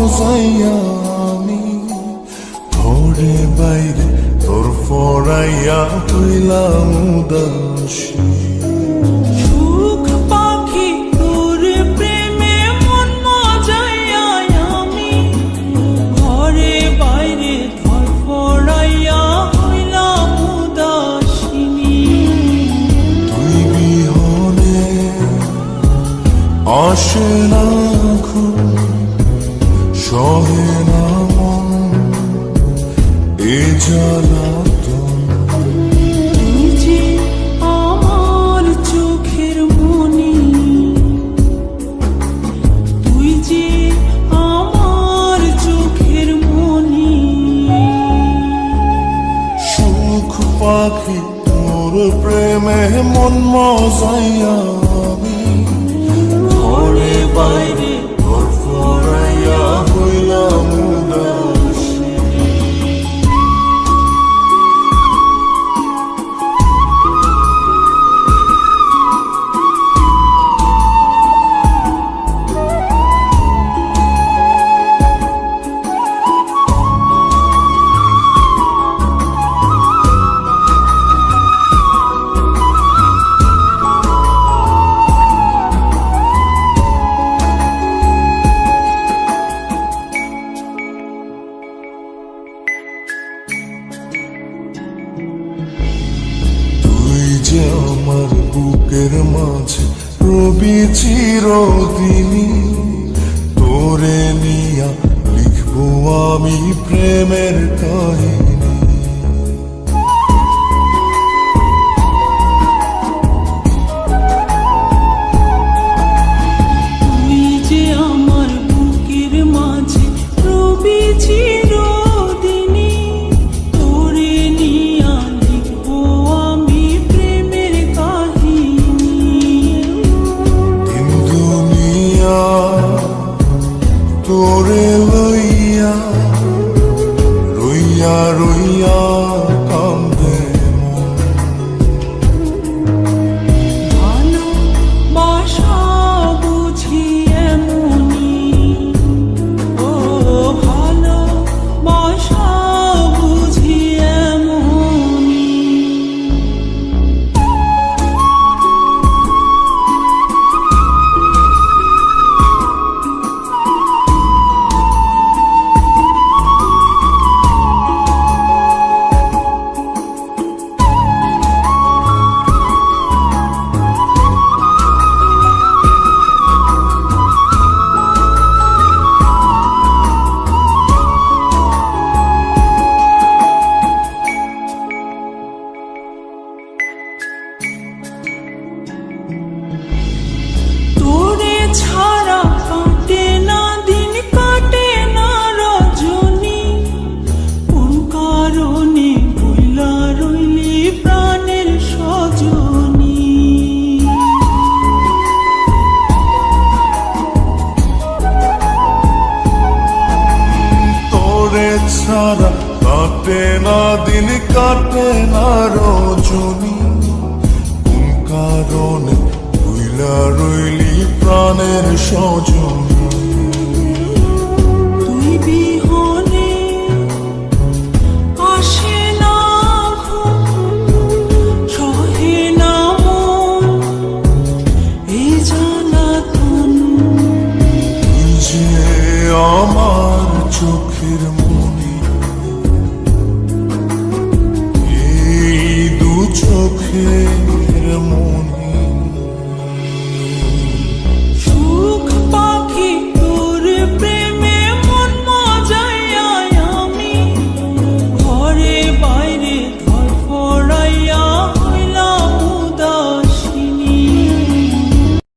মজাইয়া আমি ঘরে বাইরে তোর ফরাইয়া হইলাম উদাসী। সুখ পাখি তোর প্রেমে মন মজাইয়া আমি ঘরে বাইরে ধরফরাইয়া হইলাম উদাসিনী। তুই বিহনে আসে না ঘুম, সহে না মন এ জ্বালাতন। তুই যে আমার চোখের মনি, তুই যে আমার চোখের মনি। সুখ পাখি তোর প্রেমে মন মজাইয়া আমি ঘরে বাইরে তোর ফরাইয়া হইলাম উদাসী। যে আমার বুকের মাঝে রবি চিরদিনই, তোরে নিয়া লিখবো আমি প্রেমের কাহিনী। তুই যে আমার বুকের মাঝে রবি চিরদিনই, তোরে নিয়া লিখবো আমি প্রেমের কাহিনী। দিন দুনিয়া তোরে লইয়া রইয়া রইয়া কান্দে মন। ভালোবাসা বুঝি এমনি, ও ভালোবাসা বুঝি এমনি। তোরে ছাড়া কাটে না দিন, কাটে না রজনী। কোন কারণে ভুলা রইলি প্রাণের সজনী। তোরে ছাড়া কাটে না দিন, কাটে না রজনী। কোন কারণে ভুইলা রইলি প্রাণের সজন।